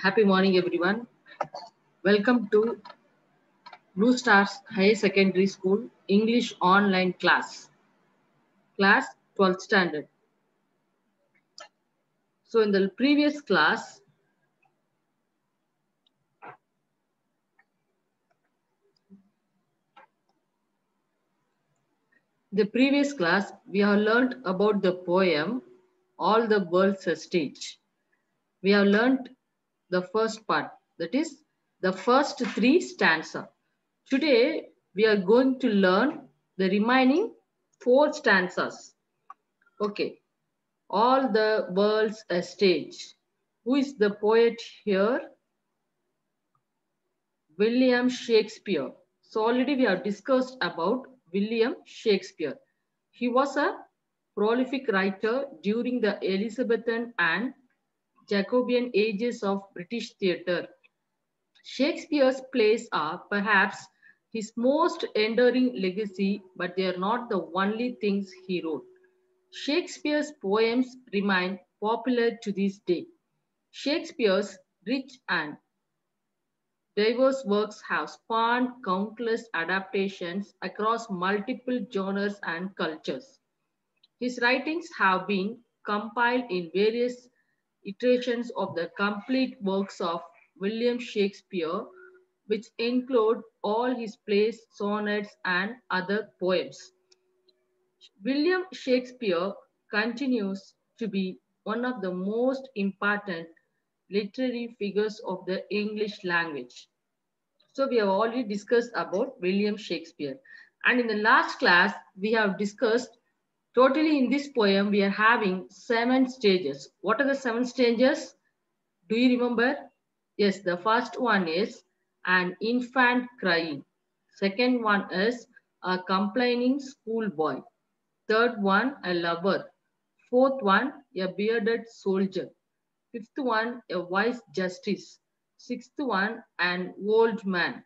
Happy morning, everyone. Welcome to Blue Stars Higher Secondary School English online class 12th standard. So, in the previous class, we have learned about the poem All the World's a Stage. We have learned the first part, that is, the first three stanza. Today, we are going to learn the remaining four stanzas. Okay. All the world's a stage. Who is the poet here? William Shakespeare. So already we have discussed about William Shakespeare. He was a prolific writer during the Elizabethan and Jacobean ages of British theatre. Shakespeare's plays are perhaps his most enduring legacy, but they are not the only things he wrote. Shakespeare's poems remain popular to this day. Shakespeare's rich and diverse works have spawned countless adaptations across multiple genres and cultures. His writings have been compiled in various iterations of the complete works of William Shakespeare, which include all his plays, sonnets, and other poems. William Shakespeare continues to be one of the most important literary figures of the English language. So we have already discussed about William Shakespeare. And in the last class, we have discussed totally in this poem, we are having 7 stages. What are the 7 stages? Do you remember? Yes, the first one is an infant crying. Second one is a complaining schoolboy. Third one, a lover. Fourth one, a bearded soldier. Fifth one, a wise justice. Sixth one, an old man.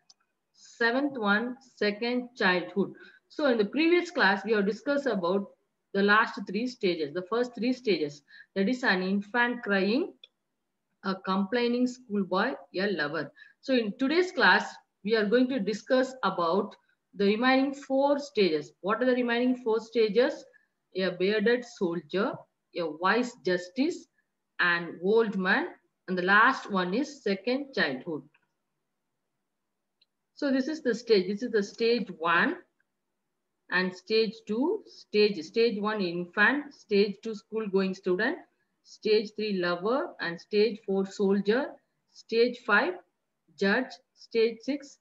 Seventh one, second childhood. So in the previous class, we have discussed about the last 3 stages, the first 3 stages. That is an infant crying, a complaining schoolboy, a lover. So in today's class, we are going to discuss about the remaining 4 stages. What are the remaining 4 stages? A bearded soldier, a wise justice, an old man, and the last one is second childhood. So this is the stage. This is the stage 1 and stage 2. Stage 1 infant, stage 2 school going student, stage 3 lover, and stage 4 soldier, stage 5 judge, stage 6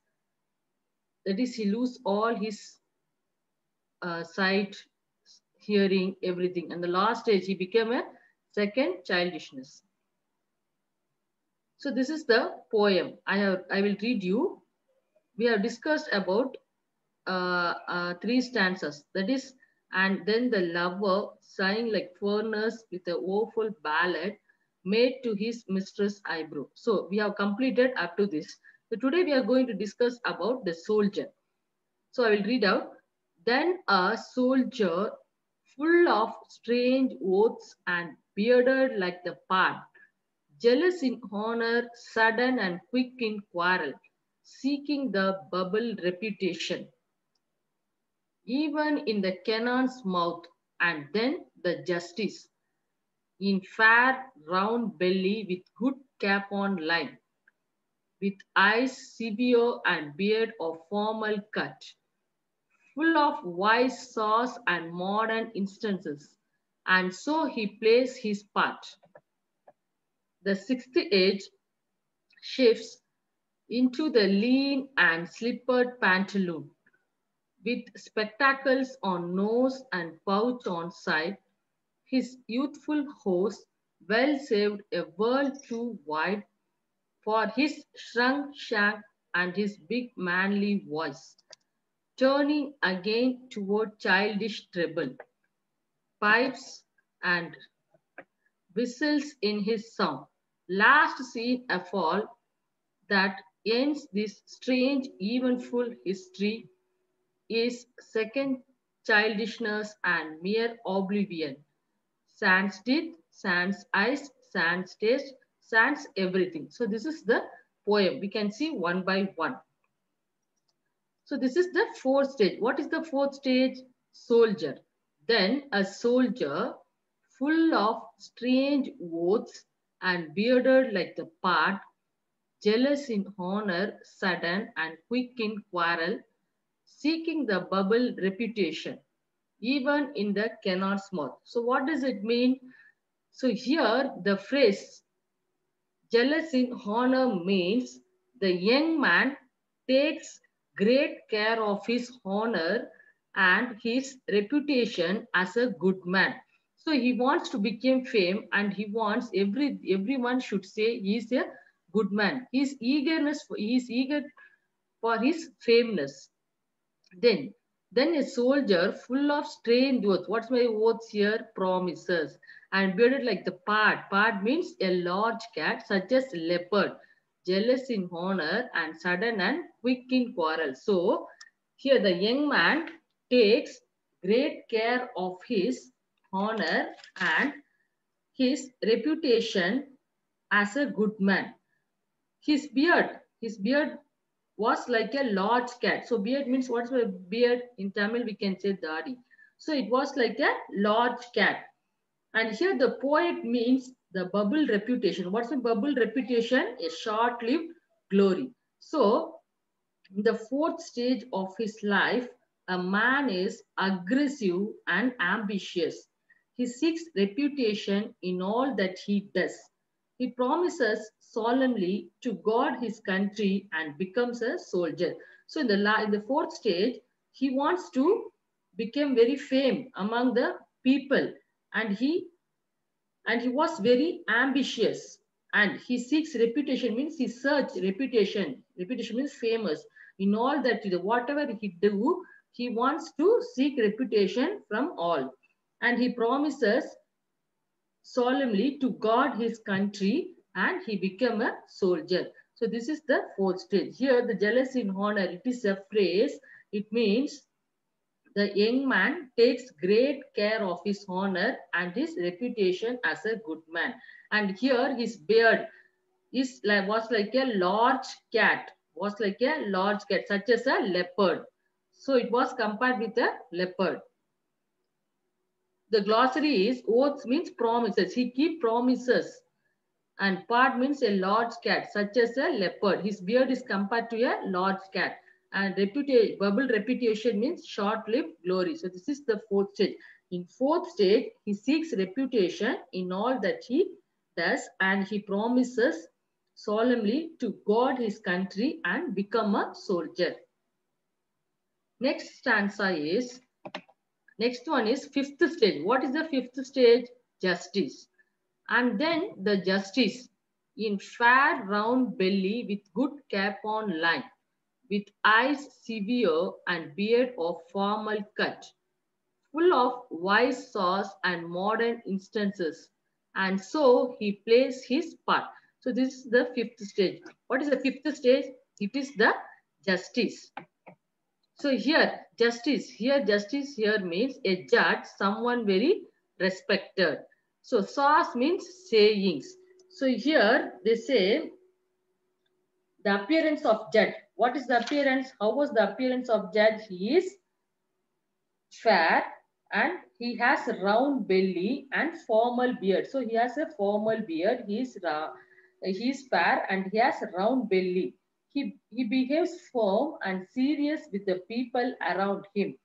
that is he lose all his sight, hearing, everything, and the last stage he became a second childishness. So this is the poem. I will read you. We have discussed about 3 stanzas. That is, and then the lover sang like furnace with a woeful ballad made to his mistress eyebrow. So we have completed up to this. So today we are going to discuss about the soldier. So I will read out. Then a soldier full of strange oaths and bearded like the pard, jealous in honor, sudden and quick in quarrel, seeking the bubble reputation, even in the cannon's mouth, and then the justice, in fair round belly with good cap on line, with eyes severe and beard of formal cut, full of wise saws and modern instances, and so he plays his part. The sixth age shifts into the lean and slippered pantaloon, with spectacles on nose and pouch on side, his youthful horse well saved a world too wide for his shrunk shank and his big manly voice, turning again toward childish treble, pipes and whistles in his song. Last seen a fall that ends this strange eventful history is second childishness and mere oblivion. Sans teeth, sans eyes, sans taste, stands everything. So this is the poem. We can see one by one. So this is the fourth stage. What is the fourth stage? Soldier. Then a soldier full of strange oaths and bearded like the part, jealous in honor, sudden and quick in quarrel, seeking the bubble reputation, even in the canard's mouth. So what does it mean? So here the phrase jealous in honor means the young man takes great care of his honor and his reputation as a good man. So he wants to become fame and he wants everyone should say he is a good man. He is eager for his fameness. Then, then a soldier full of strange oaths. What's my oaths here? Promises. And bearded like the pard. Pard means a large cat, such as leopard, jealous in honor and sudden and quick in quarrel. So, here the young man takes great care of his honor and his reputation as a good man. His beard was like a large cat. So beard means what's a beard? In Tamil we can say dadi. So it was like a large cat. And here the poet means the bubble reputation. What's a bubble reputation? A short-lived glory. So in the fourth stage of his life, a man is aggressive and ambitious. He seeks reputation in all that he does. He promises solemnly to guard his country and becomes a soldier. So in the fourth stage, he wants to become very famed among the people, and he was very ambitious, and he seeks reputation means he search reputation means famous in all that whatever he do, he wants to seek reputation from all, and he promises solemnly to guard his country and he became a soldier. So this is the fourth stage. Here the jealous in honor, it is a phrase. It means the young man takes great care of his honor and his reputation as a good man. And here his beard was like a large cat, such as a leopard. So it was compared with a leopard. The glossary is oaths means promises. He keep promises. And part means a large cat, such as a leopard. His beard is compared to a large cat. And bubble reputation means short-lived glory. So this is the fourth stage. In fourth stage, he seeks reputation in all that he does, and he promises solemnly to guard his country and become a soldier. Next one is fifth stage. What is the fifth stage? Justice. And then the justice in fair round belly with good cap on line, with eyes severe and beard of formal cut, full of wise sauce and modern instances. And so he plays his part. So this is the fifth stage. What is the fifth stage? It is the justice. So justice here means a judge, someone very respected. So sauce means sayings. So here they say the appearance of judge. What is the appearance? How was the appearance of judge? He is fair and he has a round belly and formal beard. So he has a formal beard. He is fair and he has a round belly. He behaves firm and serious with the people around him.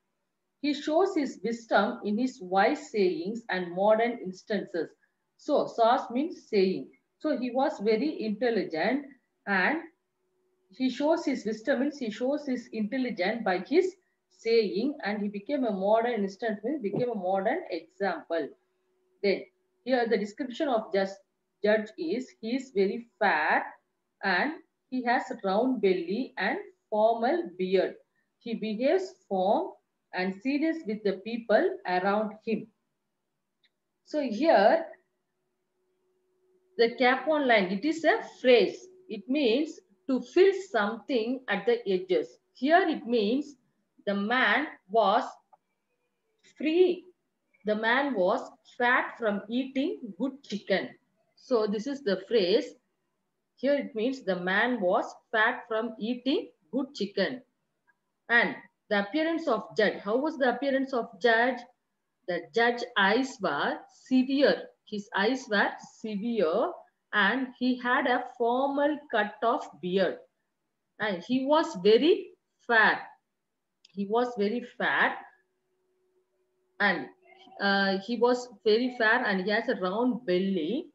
He shows his wisdom in his wise sayings and modern instances. So, sauce means saying. So, he was very intelligent and he shows his wisdom means he shows his intelligence by his saying, and he became a modern instance means became a modern example. Then, here the description of judge is he is very fat and he has a round belly and formal beard. He behaves firm and serious with the people around him. So here the cap on line, it is a phrase. It means to fill something at the edges. Here it means the man was free. The man was fat from eating good chicken. So this is the phrase. Here it means the man was fat from eating good chicken. And the appearance of judge. How was the appearance of judge? The judge's eyes were severe. His eyes were severe and he had a formal cut of beard. And he was very fat. He was very fat and he was very fat and he has a round belly.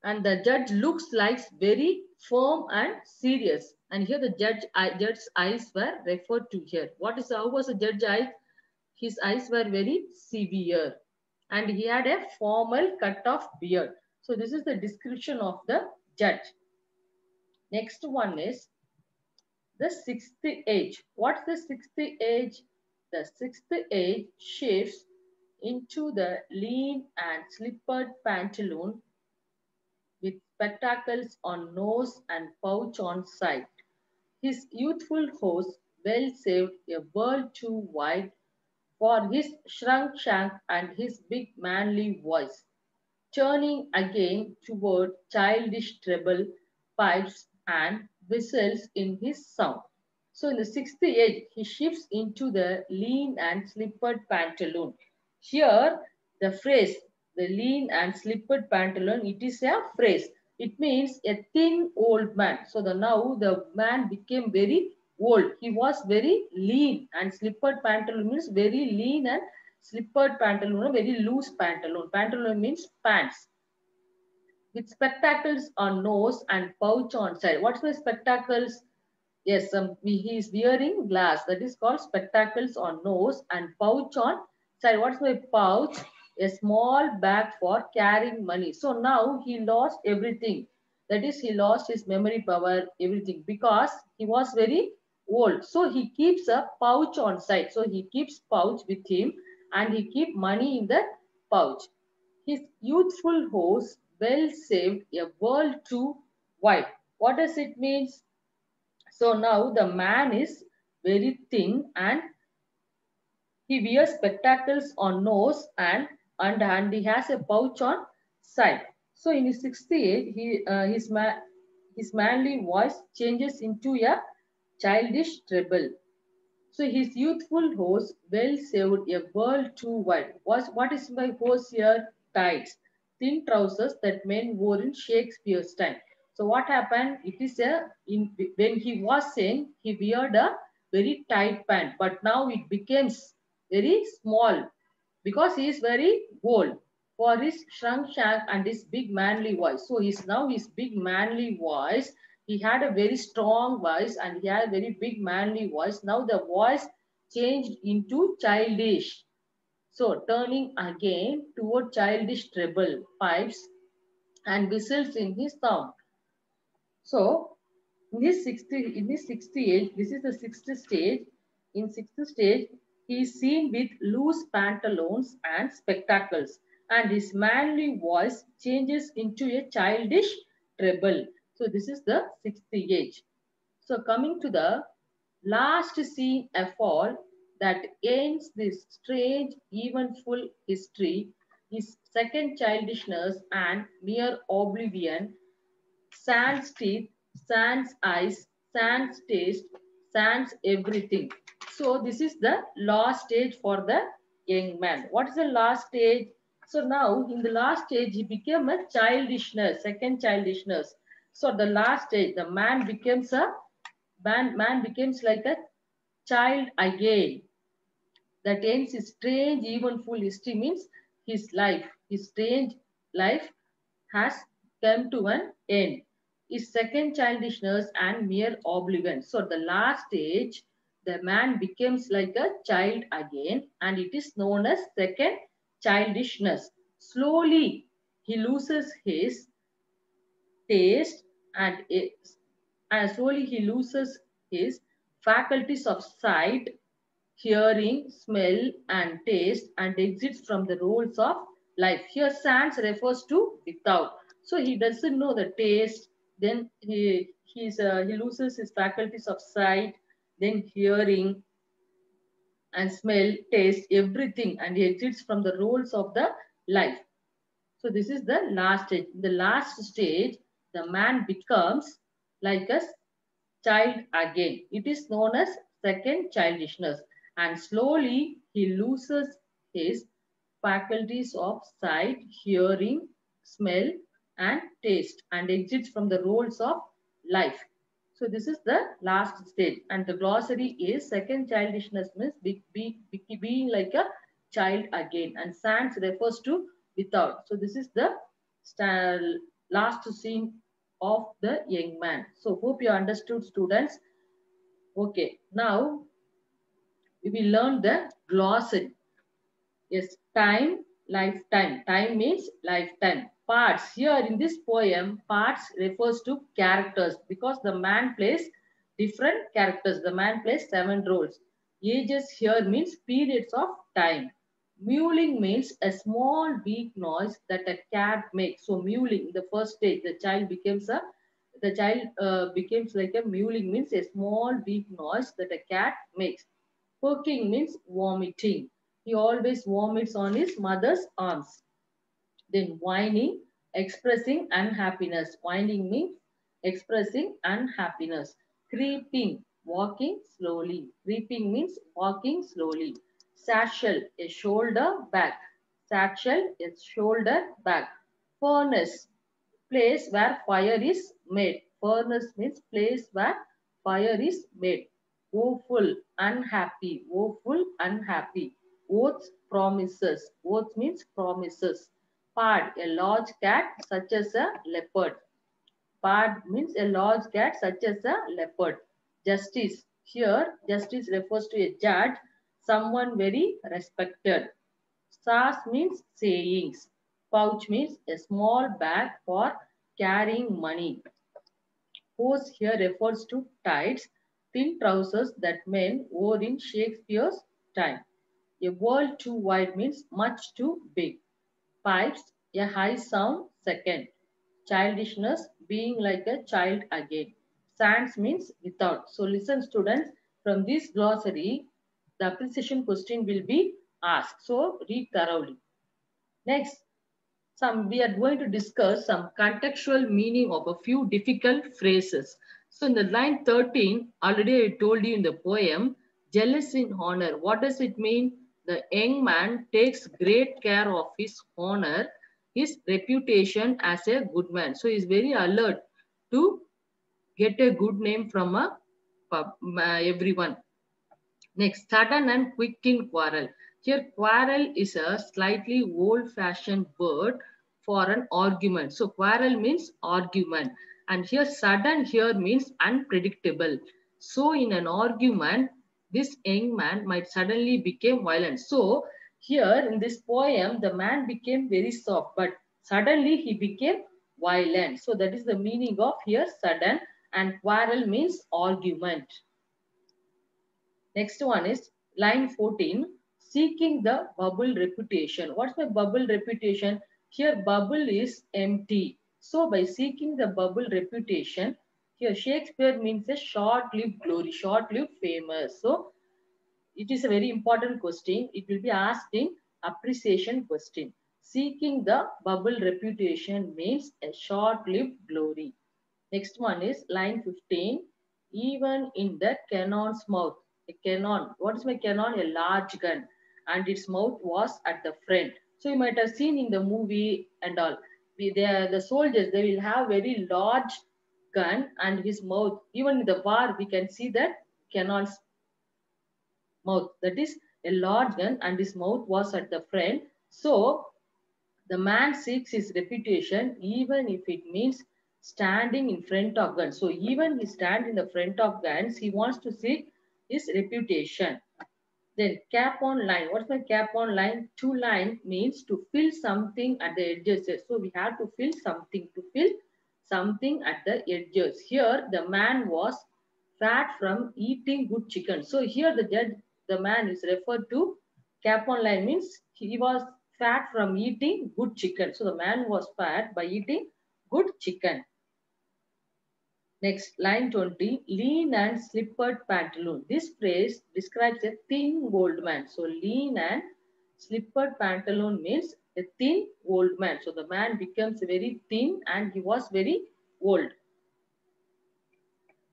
And the judge looks like very firm and serious. And here the judge's eyes were referred to here. How was the judge's eyes? His eyes were very severe and he had a formal cut of beard. So this is the description of the judge. Next one is the sixth age. What's the sixth age? The sixth age shifts into the lean and slippered pantaloon with spectacles on nose and pouch on side. His youthful host well saved a world too wide for his shrunk shank and his big manly voice, turning again toward childish treble pipes and whistles in his sound. So in the sixth age, he shifts into the lean and slippered pantaloon. Here, the phrase, the lean and slippered pantaloon, it is a phrase. It means a thin old man. So now the man became very old. He was very lean and slippered pantaloon means very lean and slippered pantaloon, very loose pantaloon. Pantaloon means pants with spectacles on nose and pouch on side. What's the spectacles? Yes, he is wearing glass. That is called spectacles on nose and pouch on side. What's my pouch? A small bag for carrying money. So now he lost everything. That is, he lost his memory power, everything, because he was very old. So he keeps a pouch on side. So he keeps pouch with him and he keep money in the pouch. His youthful horse well saved a world too wide. What does it mean? So now the man is very thin and he wears spectacles on nose and he has a pouch on side. So in his 68, his manly voice changes into a childish treble. So his youthful horse well saved a world too wide. What is my horse here? Tights, thin trousers that men wore in Shakespeare's time. So what happened? It is when he was saying he weared a very tight pant, but now it becomes very small because he is very old for his shrunk shank and his big manly voice. So his big manly voice. He had a very strong voice and he had a very big manly voice. Now the voice changed into childish. So turning again toward childish treble pipes and whistles in his sound. So in this 68, this is the sixth stage. In sixth stage, he is seen with loose pantaloons and spectacles, and his manly voice changes into a childish treble. So this is the sixth age. So coming to the last scene of all that ends this strange, eventful history is second childishness and mere oblivion, sans teeth, sans eyes, sans taste, sans everything. So this is the last stage for the young man. What is the last stage? So now in the last stage, he became a childishness, second childishness. So the last stage, the man becomes like a child again. That ends his strange, eventful history means his strange life has come to an end. Is second childishness and mere oblivion. So the last stage, the man becomes like a child again and it is known as second childishness. Slowly he loses his taste and slowly he loses his faculties of sight, hearing, smell, and taste and exits from the roles of life. Here, sans refers to without. So he doesn't know the taste. Then he loses his faculties of sight, then hearing and smell, taste, everything, and he exits from the roles of the life. So this is the last stage. In the last stage, the man becomes like a child again. It is known as second childishness. And slowly he loses his faculties of sight, hearing, smell, and taste and exits from the roles of life. So this is the last stage. And the glossary is second childishness means being like a child again. And sans refers to without. So this is the last scene of the young man. So hope you understood, students. Okay, now we will learn the glossary. Yes, time, lifetime. Time means lifetime. Parts. Here in this poem, parts refers to characters because the man plays different characters. The man plays 7 roles. Ages here means periods of time. Mewling means a small weak noise that a cat makes. So mewling, the first stage, the child becomes like a mewling means a small weak noise that a cat makes. Poking means vomiting. He always vomits on his mother's arms. Then whining, expressing unhappiness. Whining means expressing unhappiness. Creeping, walking slowly. Creeping means walking slowly. Satchel, a shoulder bag. Satchel is shoulder bag. Furnace, place where fire is made. Furnace means place where fire is made. Woeful, unhappy. Woeful, unhappy. Oaths, promises. Oaths means promises. Pard, a large cat such as a leopard. Pard means a large cat such as a leopard. Justice. Here, justice refers to a judge, someone very respected. Sas means sayings. Pouch means a small bag for carrying money. Hose here refers to tights, thin trousers that men wore in Shakespeare's time. A world too wide means much too big. Pipes, a high sound second. Childishness, being like a child again. Sans means without. So listen students, from this glossary, the appreciation question will be asked. So read thoroughly. Next, we are going to discuss some contextual meaning of a few difficult phrases. So in the line 13, already I told you in the poem, jealous in honor. What does it mean? The young man takes great care of his honor, his reputation as a good man. So he's very alert to get a good name from everyone. Next, sudden and quick in quarrel. Here, quarrel is a slightly old-fashioned word for an argument. So, quarrel means argument. And here, sudden here means unpredictable. So, in an argument, this young man might suddenly become violent. So, here in this poem, the man became very soft, but suddenly he became violent. So, that is the meaning of here, sudden, and quarrel means argument. Next one is line 14, seeking the bubble reputation. What's my bubble reputation? Here bubble is empty. So by seeking the bubble reputation, here Shakespeare means a short-lived glory, short-lived famous. So it is a very important question. It will be asked in appreciation question. Seeking the bubble reputation means a short-lived glory. Next one is line 15. Even in the cannon's mouth. A cannon. What is my cannon? A large gun. And its mouth was at the front. So you might have seen in the movie and all. The soldiers, they will have very large gun and his mouth. Even in the war, we can see that cannon's mouth. That is a large gun and his mouth was at the front. So the man seeks his reputation even if it means standing in front of guns. So even he stands in the front of guns, he wants to seek his reputation. Then cap on line. What's my cap on line? To line means to fill something at the edges. So we have to fill something at the edges. Here the man was fat from eating good chicken. So here the man is referred to. Cap on line means he was fat from eating good chicken. So the man was fat by eating good chicken. Next, line 20, lean and slippered pantaloon. This phrase describes a thin old man. So lean and slippered pantaloon means A thin old man. So the man becomes very thin and he was very old.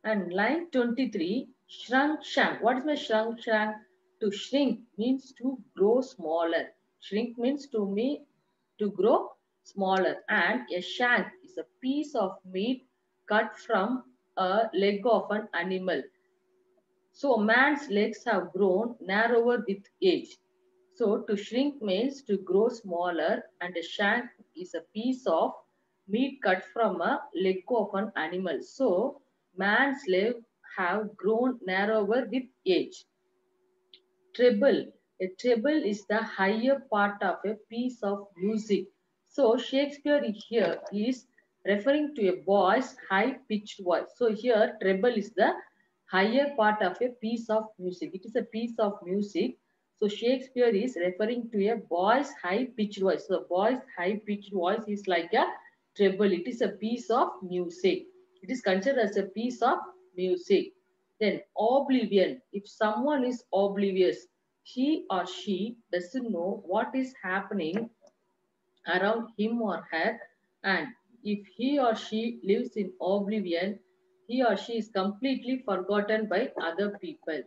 And line 23, shrunk shank. What is my shrunk shank? To shrink means to grow smaller. Shrink means to me to grow smaller. And a shank is a piece of meat cut from a leg of an animal. So a man's legs have grown narrower with age. So to shrink means to grow smaller, and a shank is a piece of meat cut from a leg of an animal. So man's legs have grown narrower with age. Treble. A treble is the higher part of a piece of music. So Shakespeare here is referring to a boy's high-pitched voice. So here treble is the higher part of a piece of music. It is a piece of music. So Shakespeare is referring to a boy's high-pitched voice. So boy's high-pitched voice is like a treble. It is a piece of music. It is considered as a piece of music. Then oblivion. If someone is oblivious, he or she doesn't know what is happening around him or her, and if he or she lives in oblivion, he or she is completely forgotten by other people.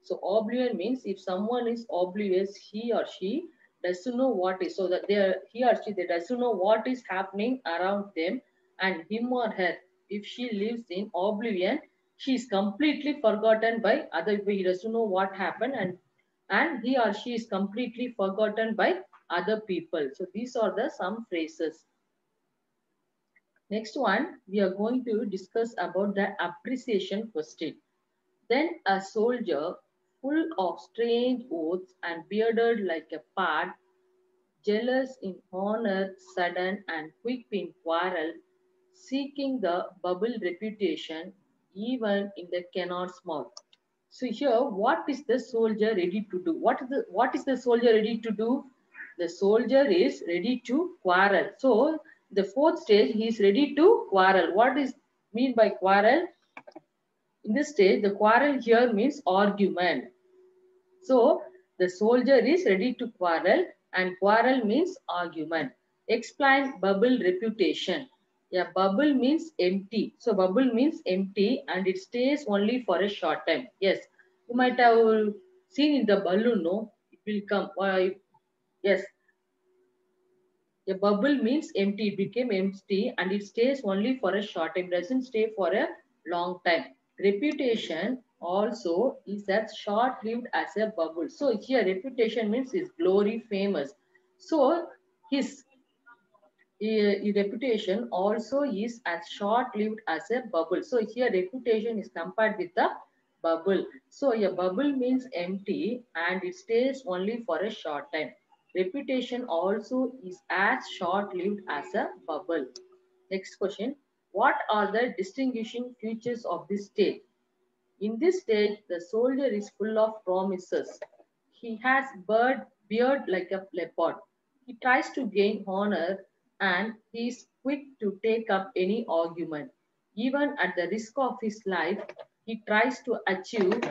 So oblivion means if someone is oblivious, he or she doesn't know what is, so that he or she they doesn't know what is happening around them, and him or her, if she lives in oblivion, she is completely forgotten by other people. He doesn't know what happened, and he or she is completely forgotten by other people. So these are the some phrases. Next one, we are going to discuss about the appreciation question. Then a soldier, full of strange oaths and bearded like a pad, jealous in honor, sudden and quick in quarrel, seeking the bubble reputation, even in the canard's mouth. So here, what is the soldier ready to do? What is the soldier ready to do? The soldier is ready to quarrel. So the fourth stage, he is ready to quarrel. What is mean by quarrel? In this stage, the quarrel here means argument. So the soldier is ready to quarrel, and quarrel means argument. Explain bubble reputation. Yeah, bubble means empty. So bubble means empty and it stays only for a short time. Yes, you might have seen in the balloon, no? It will come. Yes, a bubble means empty. It became empty and it stays only for a short time. It doesn't stay for a long time. Reputation also is as short-lived as a bubble. So here reputation means his glory, famous. So his reputation also is as short-lived as a bubble. So here reputation is compared with the bubble. So a bubble means empty and it stays only for a short time. Reputation also is as short-lived as a bubble. Next question. What are the distinguishing features of this state? In this stage, the soldier is full of promises. He has beard like a leopard. He tries to gain honor and he is quick to take up any argument. Even at the risk of his life, he tries to achieve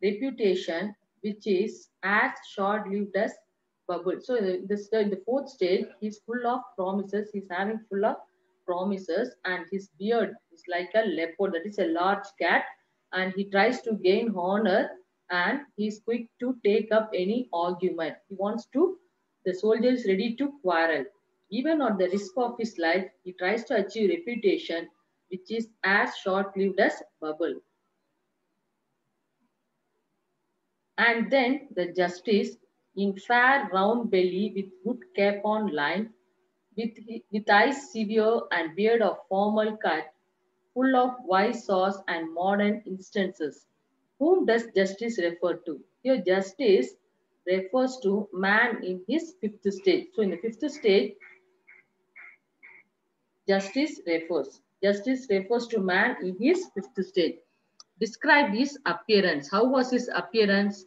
reputation which is as short-lived as bubble. So in the fourth stage, he's full of promises. He's having full of promises, and his beard is like a leopard, that is a large cat, and he tries to gain honor, and he's quick to take up any argument. He wants to. The soldier is ready to quarrel. Even at the risk of his life, he tries to achieve reputation, which is as short-lived as bubble. And then the justice in fair round belly with good cap on line, with eyes severe and beard of formal cut, full of wise sauce and modern instances. Whom does justice refer to? Here justice refers to man in his fifth stage. So in the fifth stage, justice refers to man in his fifth stage. Describe his appearance. How was his appearance?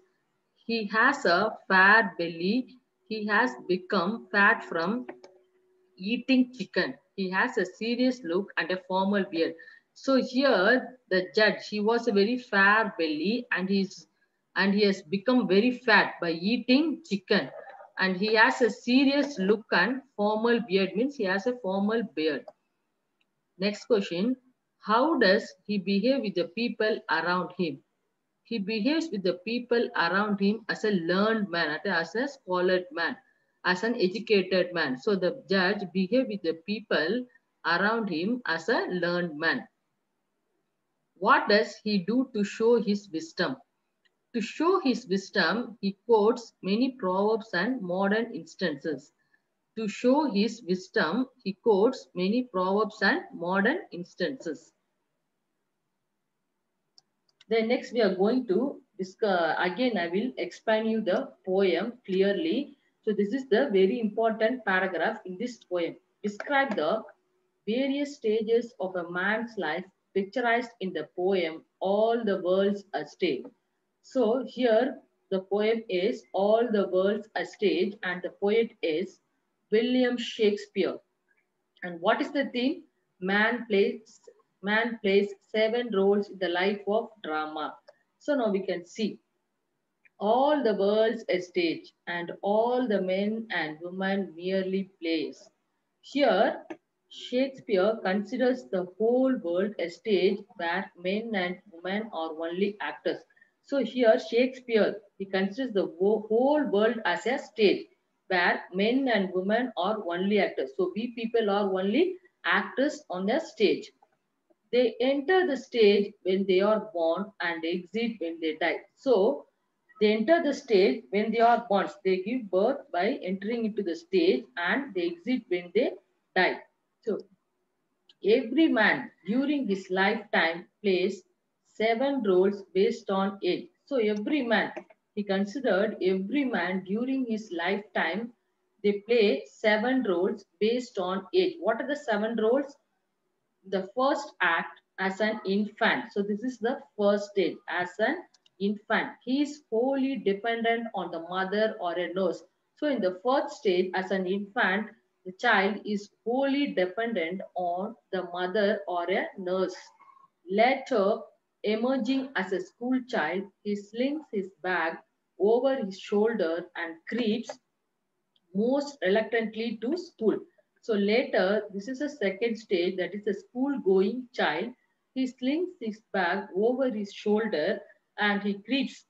He has a fair belly. He has become fat from eating chicken. He has a serious look and a formal beard. So here the judge, he was a very fair belly and he has become very fat by eating chicken. And he has a serious look and formal beard, means he has a formal beard. Next question, how does he behave with the people around him? He behaves with the people around him as a learned man, as a scholar man, as an educated man. So the judge behaved with the people around him as a learned man. What does he do to show his wisdom? To show his wisdom, he quotes many proverbs and modern instances. To show his wisdom, he quotes many proverbs and modern instances. Then next we are going to discuss, again I will explain you the poem clearly. So this is the very important paragraph in this poem. Describe the various stages of a man's life picturized in the poem All the World's a Stage. So here the poem is All the World's a Stage and the poet is William Shakespeare. And what is the theme? Man plays man plays 7 roles in the life of drama. So now we can see all the world's a stage and all the men and women merely plays. Here, Shakespeare considers the whole world a stage where men and women are only actors. So here, Shakespeare, he considers the whole world as a stage where men and women are only actors. So we people are only actors on the stage. They enter the stage when they are born and exit when they die. So they enter the stage when they are born. They give birth by entering into the stage and they exit when they die. So every man during his lifetime plays 7 roles based on age. So every man, he considered every man during his lifetime, they play 7 roles based on age. What are the 7 roles? The first act as an infant. So this is the first stage as an infant. He is wholly dependent on the mother or a nurse. So in the first stage as an infant, the child is wholly dependent on the mother or a nurse. Later, emerging as a school child, he slings his bag over his shoulder and creeps most reluctantly to school. So later, this is a second stage, that is a school going child. He slings his bag over his shoulder and he creeps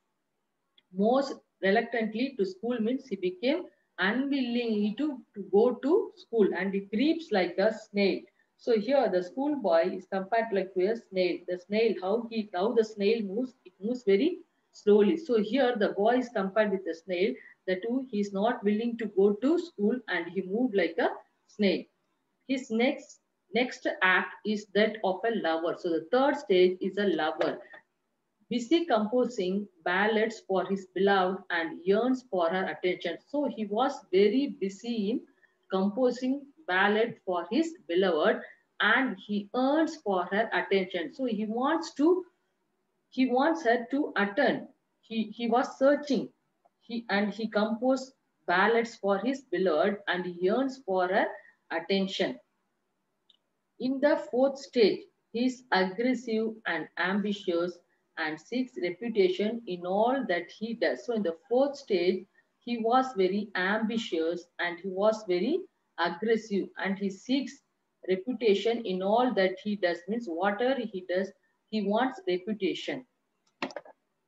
most reluctantly to school, means he became unwilling to go to school and he creeps like a snail. So here the schoolboy is compared like to a snail. The snail, how the snail moves, it moves very slowly. So here the boy is compared with the snail. The two, he is not willing to go to school and he moved like a snail. His next act is that of a lover. So the third stage is a lover, busy composing ballads for his beloved and yearns for her attention. So he was very busy in composing ballad for his beloved and he earns for her attention. So he wants her to attend. He was searching. He composed ballads for his beloved and he yearns for her attention. In the fourth stage, he is aggressive and ambitious and seeks reputation in all that he does. So in the fourth stage, he was very ambitious and he was very aggressive and he seeks reputation in all that he does. Means whatever he does, he wants reputation.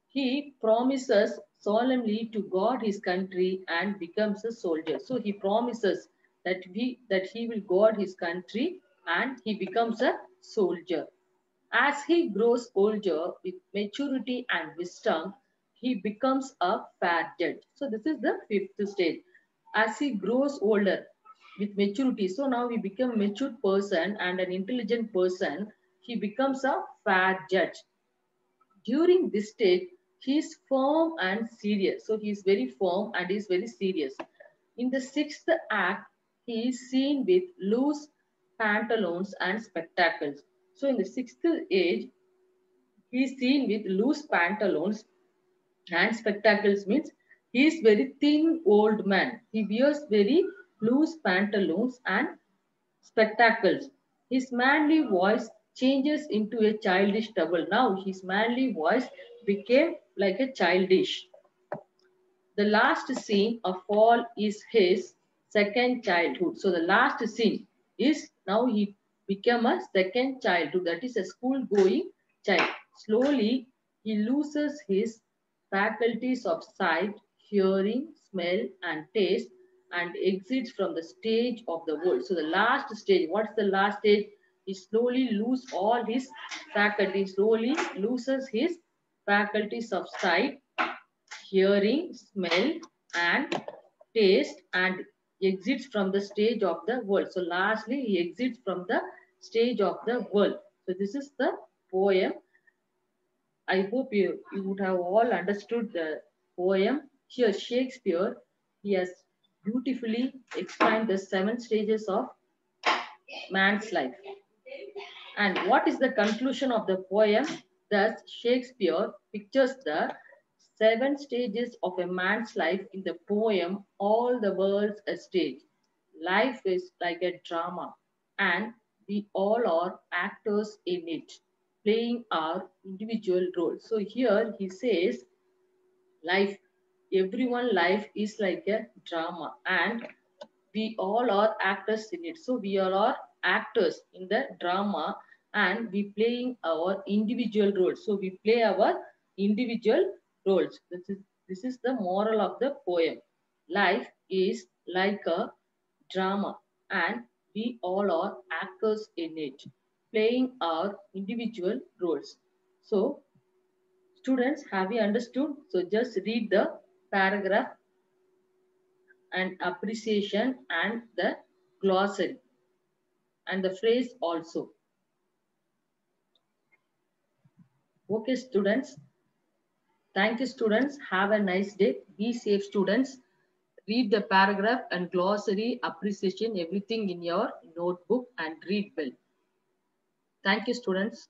He promises solemnly to guard his country and becomes a soldier. So he promises that he will guard his country and he becomes a soldier. As he grows older with maturity and wisdom, he becomes a fair judge. So this is the fifth stage. As he grows older with maturity, so now he becomes a mature person and an intelligent person, he becomes a fair judge. During this stage, he is firm and serious. So he is very firm and he is very serious. In the sixth act, he is seen with loose pantaloons and spectacles. So in the sixth age, he is seen with loose pantaloons and spectacles, means he is very thin old man. He wears very loose pantaloons and spectacles. His manly voice changes into a childish double. Now his manly voice became like a childish. The last scene of all is his second childhood. So the last scene is now he became a second childhood, that is a school going child. Slowly he loses his faculties of sight, hearing, smell and taste and exits from the stage of the world. So the last stage, what's the last stage? He slowly loses all his faculties, slowly loses his faculties of sight, hearing, smell, and taste, and exits from the stage of the world. So lastly, he exits from the stage of the world. So this is the poem. I hope you would have all understood the poem. Here, Shakespeare, he has beautifully explained the 7 stages of man's life. And what is the conclusion of the poem? Thus, Shakespeare pictures the 7 stages of a man's life in the poem, All the World's a Stage. Life is like a drama, and we all are actors in it, playing our individual roles. So here he says, life, everyone life is like a drama, and we all are actors in it. So we all are actors in the drama, and we playing our individual roles. So we play our individual roles. This is the moral of the poem. Life is like a drama, and we all are actors in it, playing our individual roles. So students, have you understood? So just read the paragraph and appreciation and the glossary and the phrase also. Okay, students. Thank you, students. Have a nice day. Be safe, students. Read the paragraph and glossary, appreciation, everything in your notebook and read well. Thank you, students.